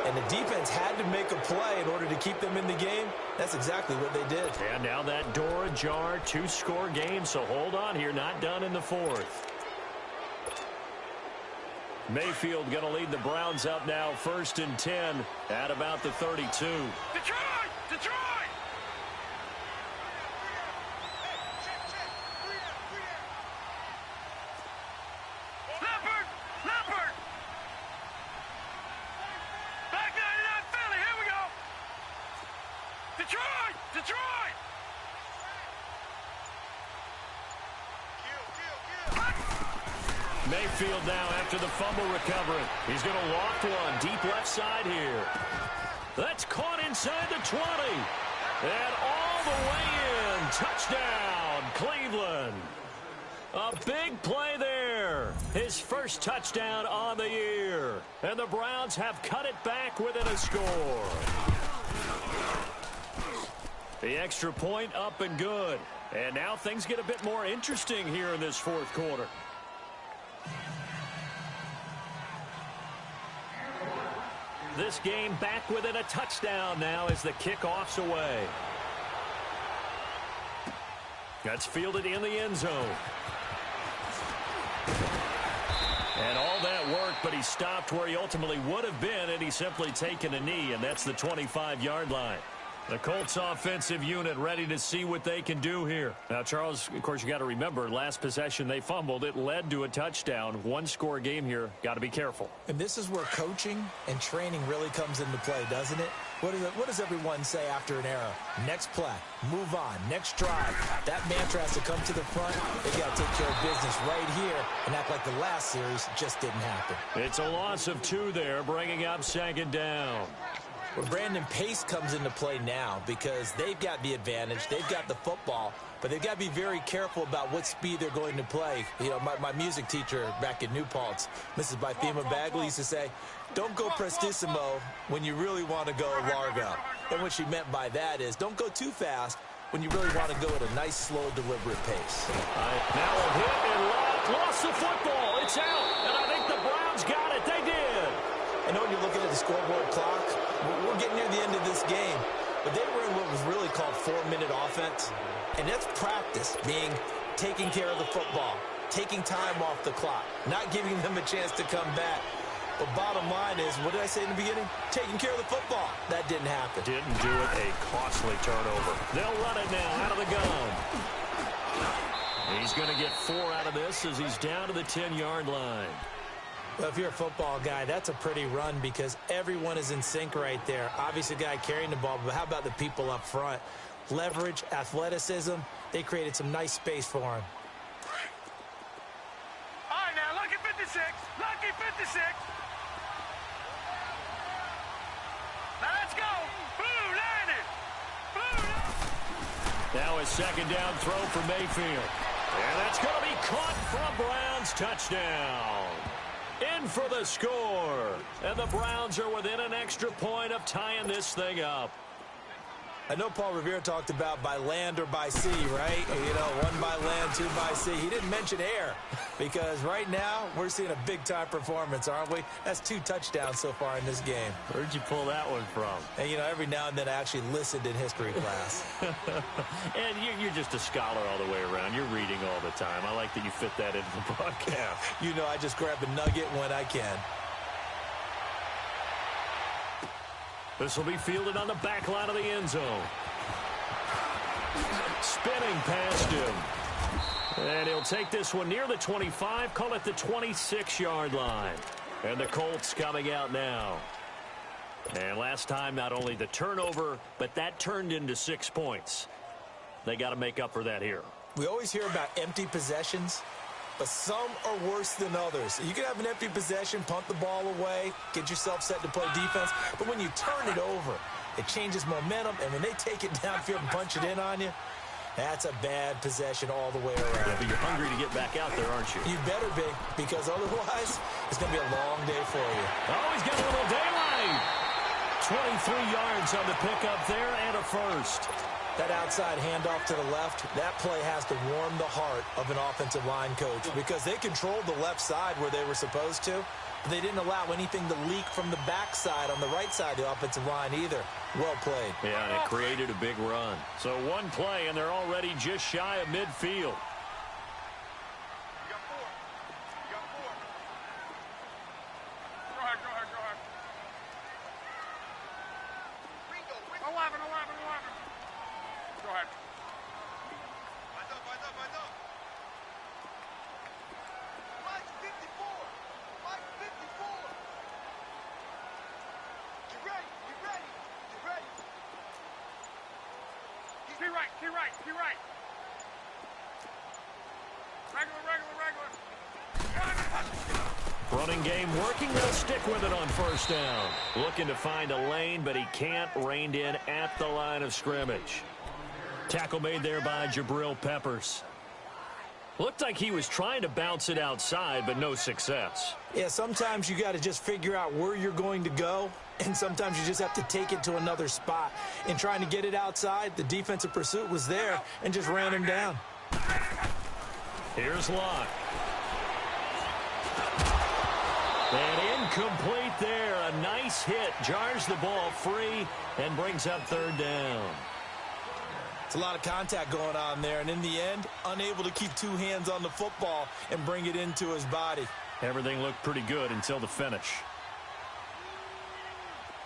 and the defense had to make a play in order to keep them in the game. That's exactly what they did. And now that door ajar, 2-score game, so hold on here. Not done in the fourth. Mayfield going to lead the Browns up now, 1st and 10 at about the 32. Detroit! Leopard! Back 99 Philly, here we go! Detroit! Mayfield now after the fumble recovery. He's going to loft one deep left side here. That's caught inside the 20. And all the way in. Touchdown, Cleveland. A big play there. His first touchdown on the year. And the Browns have cut it back within a score. The extra point up and good. And now things get a bit more interesting here in this fourth quarter. This game back within a touchdown now as the kickoff's away. That's fielded in the end zone. And all that work, but he stopped where he ultimately would have been, and he's simply taken a knee, and that's the 25-yard line. The Colts offensive unit ready to see what they can do here. Now, Charles, of course, you got to remember, last possession they fumbled. It led to a touchdown. 1-score game here. Got to be careful. And this is where coaching and training really comes into play, doesn't it? What does everyone say after an error? Next play, move on, next drive. That mantra has to come to the front. They got to take care of business right here and act like the last series just didn't happen. It's a loss of 2 there, bringing up second down. Well, Brandon, pace comes into play now because they've got the advantage. They've got the football, but they've got to be very careful about what speed they're going to play. You know, my music teacher back in New Paltz, Mrs. Bythema Bagley, used to say, don't go prestissimo when you really want to go largo. And what she meant by that is don't go too fast when you really want to go at a nice, slow, deliberate pace. Now a hit and lost the football. It's out, and I think the Browns got it. They did. I know when you're looking at the scoreboard clock, we're getting near the end of this game, but they were in what was really called 4-minute offense, and that's practice, being taking care of the football, taking time off the clock, not giving them a chance to come back. But bottom line is, what did I say in the beginning? Taking care of the football. That didn't happen. Didn't do it. A costly turnover. They'll run it now out of the gun. He's going to get 4 out of this as he's down to the 10-yard line. Well, if you're a football guy, that's a pretty run because everyone is in sync right there. Obviously, the guy carrying the ball, but how about the people up front? Leverage, athleticism, they created some nice space for him. All right, now, lucky 56. Lucky 56. Now, let's go. Blue landed. Blue landed. Now a second down throw for Mayfield. And that's going to be caught for a Browns touchdown. In for the score. And the Browns are within an extra point of tying this thing up. I know Paul Revere talked about by land or by sea, right? You know, 1 by land, 2 by sea. He didn't mention air because right now we're seeing a big-time performance, aren't we? That's 2 touchdowns so far in this game. Where'd you pull that one from? And, you know, every now and then I actually listened in history class. And you're just a scholar all the way around. You're reading all the time. I like that you fit that into the broadcast. You know, I just grab a nugget when I can. This will be fielded on the back line of the end zone. Spinning past him. And he'll take this one near the 25, call it the 26-yard line. And the Colts coming out now. And last time, not only the turnover, but that turned into 6 points. They got to make up for that here. We always hear about empty possessions, but some are worse than others. You can have an empty possession, punt the ball away, get yourself set to play defense, but when you turn it over, it changes momentum, and when they take it downfield and punch it in on you, that's a bad possession all the way around. Yeah, but you're hungry to get back out there, aren't you? You better be, because otherwise, it's going to be a long day for you. Oh, he's got a little daylight. 23 yards on the pickup there and a first. That outside handoff to the left, that play has to warm the heart of an offensive line coach because they controlled the left side where they were supposed to, but they didn't allow anything to leak from the backside on the right side of the offensive line either. Well played. Yeah, and it created a big run. So 1 play, and they're already just shy of midfield. You're right. Running game working. They'll stick with it on first down. Looking to find a lane, but he can't. Reined in at the line of scrimmage. Tackle made there by Jabril Peppers. Looked like he was trying to bounce it outside, but no success. Yeah, sometimes you got to just figure out where you're going to go, and sometimes you just have to take it to another spot. In trying to get it outside, the defensive pursuit was there and just ran him down. Here's Locke. And incomplete there. A nice hit. Jars the ball free and brings up third down. It's a lot of contact going on there, and in the end, unable to keep 2 hands on the football and bring it into his body. Everything looked pretty good until the finish.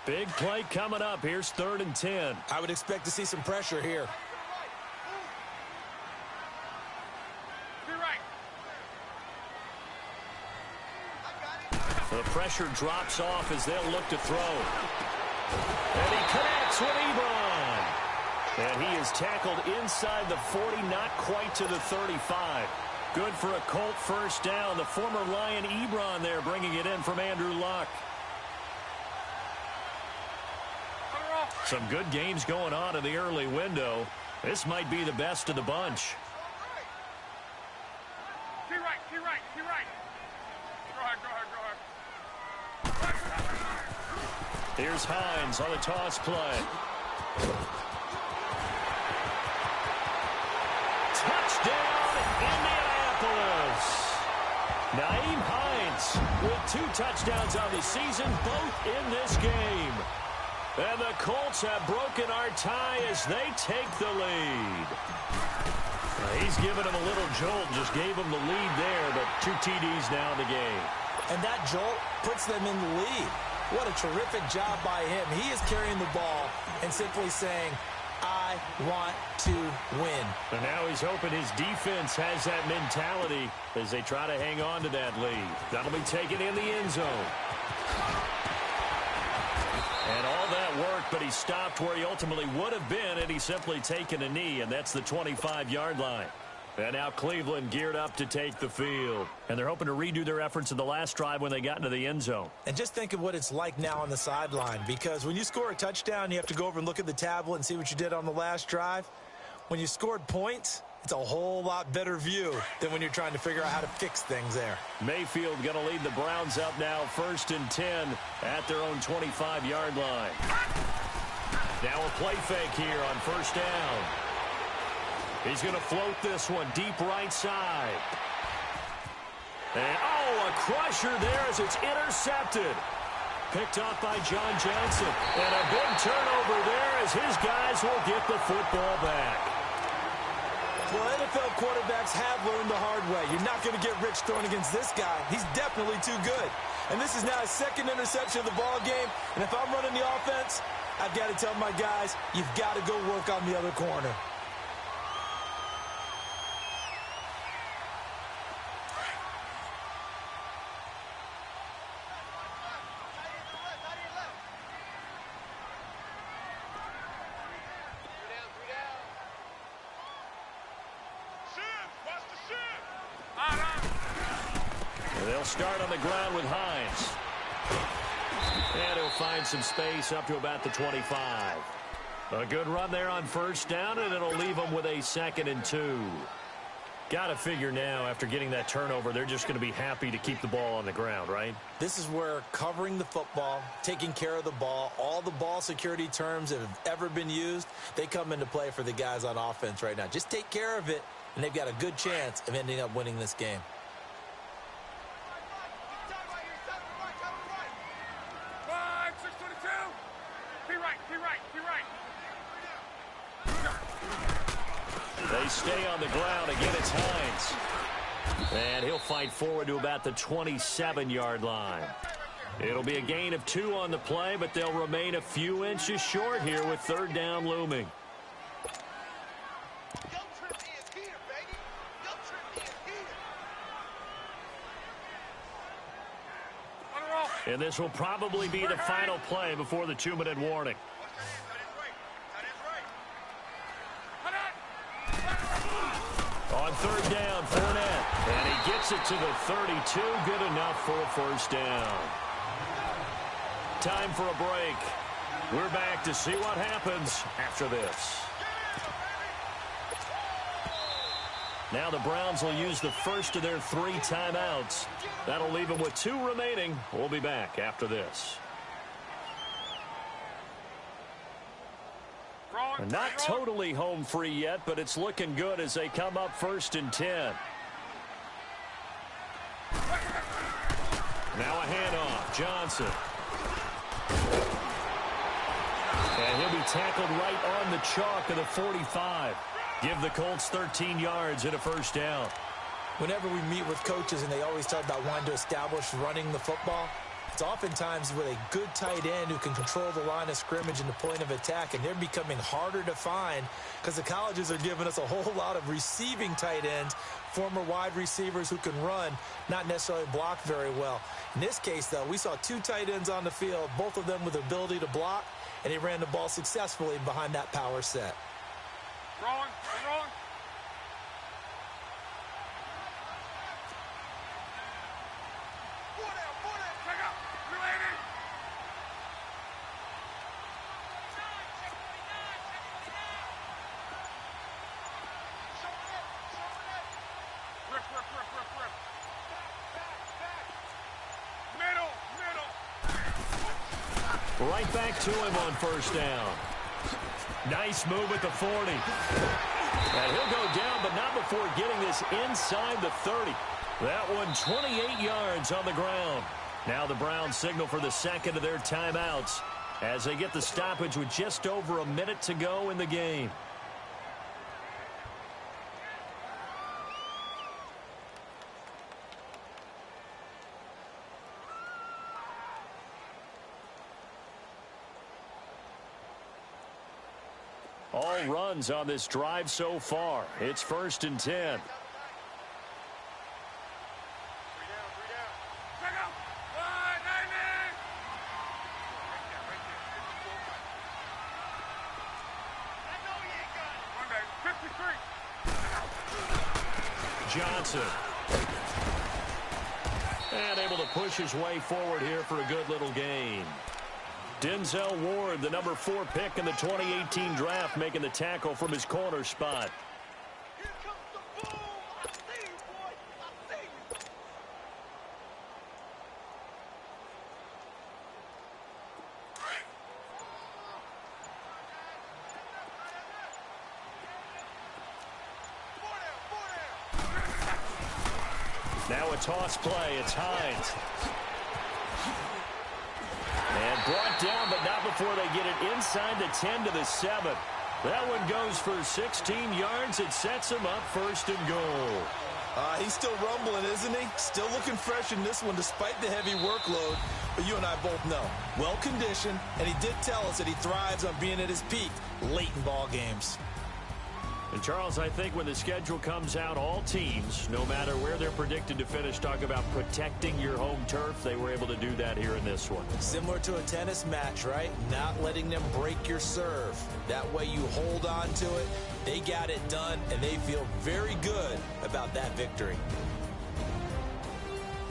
Big play coming up. Here's 3rd and 10. I would expect to see some pressure here. The pressure drops off as they'll look to throw. And he connects with Ebron. And he is tackled inside the 40, not quite to the 35. Good for a Colt first down. The former Lion Ebron there bringing it in from Andrew Luck. Some good games going on in the early window. This might be the best of the bunch. Key right, key right, key right. Go ahead, go ahead, go ahead. Here's Hines on the toss play. Touchdown, Indianapolis. Nyheim Hines with 2 touchdowns on the season, both in this game. And the Colts have broken our tie as they take the lead. He's given them a little jolt, just gave them the lead there, but 2 TDs now in the game. And that jolt puts them in the lead. What a terrific job by him. He is carrying the ball and simply saying, I want to win. And now he's hoping his defense has that mentality as they try to hang on to that lead. That'll be taken in the end zone. And all that worked, but he stopped where he ultimately would have been, and he's simply taken a knee, and that's the 25-yard line. And now Cleveland geared up to take the field. And they're hoping to redo their efforts in the last drive when they got into the end zone. And just think of what it's like now on the sideline, because when you score a touchdown, you have to go over and look at the tablet and see what you did on the last drive. When you scored points, it's a whole lot better view than when you're trying to figure out how to fix things there. Mayfield going to lead the Browns up now, 1st and 10 at their own 25-yard line. Now a play fake here on 1st down. He's going to float this one deep right side. And, a crusher there as it's intercepted. Picked up by John Johnson. And a big turnover there as his guys will get the football back. Well, NFL quarterbacks have learned the hard way. You're not going to get rich throwing against this guy. He's definitely too good. And this is now his 2nd interception of the ball game. And if I'm running the offense, I've got to tell my guys, you've got to go work on the other corner. They'll start on the ground with Hines. And he'll find some space up to about the 25. A good run there on 1st down, and it'll leave them with a 2nd and 2. Got to figure now, after getting that turnover, they're just going to be happy to keep the ball on the ground, right? This is where covering the football, taking care of the ball, all the ball security terms that have ever been used, they come into play for the guys on offense right now. Just take care of it, and they've got a good chance of ending up winning this game. They stay on the ground. Again, it's Hines. And he'll fight forward to about the 27-yard line. It'll be a gain of 2 on the play, but they'll remain a few inches short here with 3rd down looming. And this will probably be the final play before the 2-minute warning. On 3rd down, Fournette. And he gets it to the 32. Good enough for a 1st down. Time for a break. We're back to see what happens after this. Now the Browns will use the first of their 3 timeouts. That'll leave them with 2 remaining. We'll be back after this. Not totally home free yet, but it's looking good as they come up 1st and 10. Now a handoff. Johnson. And he'll be tackled right on the chalk of the 45. Give the Colts 13 yards and a 1st down. Whenever we meet with coaches and they always talk about wanting to establish running the football, It's oftentimes with a good tight end who can control the line of scrimmage and the point of attack, and they're becoming harder to find because the colleges are giving us a whole lot of receiving tight ends, former wide receivers who can run, not necessarily block very well. In this case, though, we saw two tight ends on the field, both of them with the ability to block, and they ran the ball successfully behind that power set. Rolling. Check out. Related. Rip. Middle. Right back to him on first down. Nice move at the 40. And he'll go down, but not before getting this inside the 30. That one 28 yards on the ground. Now the Browns signal for the second of their timeouts as they get the stoppage with just over a minute to go in the game. All runs on this drive so far. It's 1st and 10. Three down. Check out. Right there. One day, 53. Johnson. And able to push his way forward here for a good little gain. Denzel Ward, the number 4 pick in the 2018 draft, making the tackle from his corner spot. Here comes the boom. I see you, boy. I see you. Now a toss play. It's Hines. And brought down, but not before they get it inside the 10 to the 7. That one goes for 16 yards. It sets him up 1st and goal. He's still rumbling, isn't he? Still looking fresh in this one despite the heavy workload. But you and I both know, well-conditioned, and he did tell us that he thrives on being at his peak late in ball games. And, Charles, I think when the schedule comes out, all teams, no matter where they're predicted to finish, talk about protecting your home turf. They were able to do that here in this one. Similar to a tennis match, right? Not letting them break your serve. That way you hold on to it. They got it done, and they feel very good about that victory.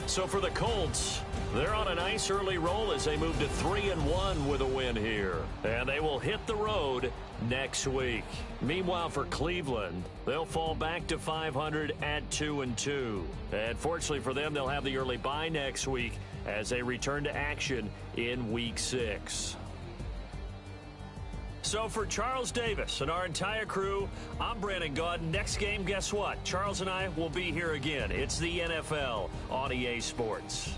So for the Colts, they're on a nice early roll as they move to 3-1 with a win here. And they will hit the road next week. Meanwhile, for Cleveland, they'll fall back to 500 at 2-2. And fortunately for them, they'll have the early bye next week as they return to action in Week 6. So for Charles Davis and our entire crew, I'm Brandon Gaudin. Next game, guess what? Charles and I will be here again. It's the NFL on EA Sports.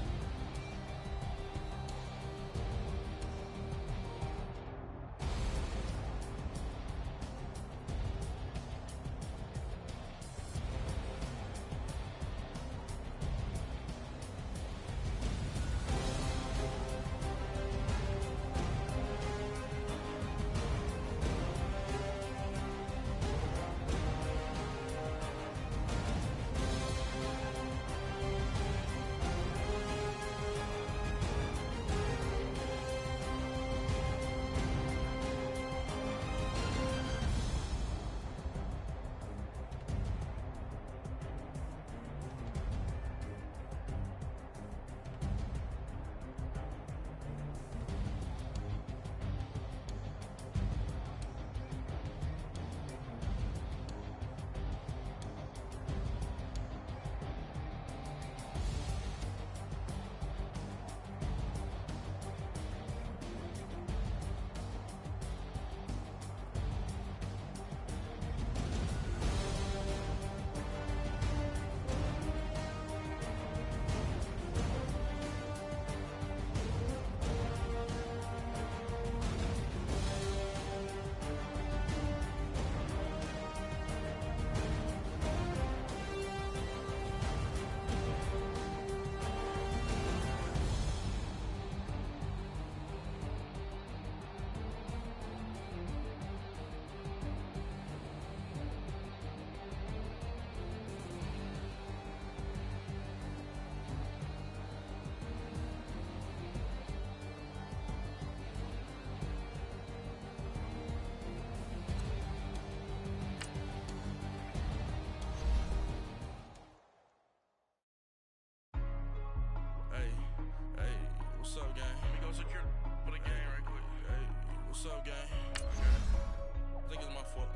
What's up, gang? Let me go secure for the game right quick. Hey, what's up, gang? I think it's my fault.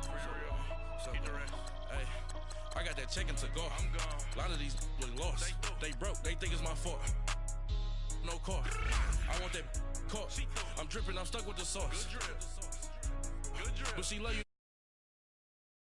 For real. What's up, Get the gang? rest. Hey, I got that check-in to go. I'm gone. A lot of these look lost. They broke. They think it's my fault. No car. I want that caught. I'm dripping. I'm stuck with the sauce. Good drip. Good drip. But she love you.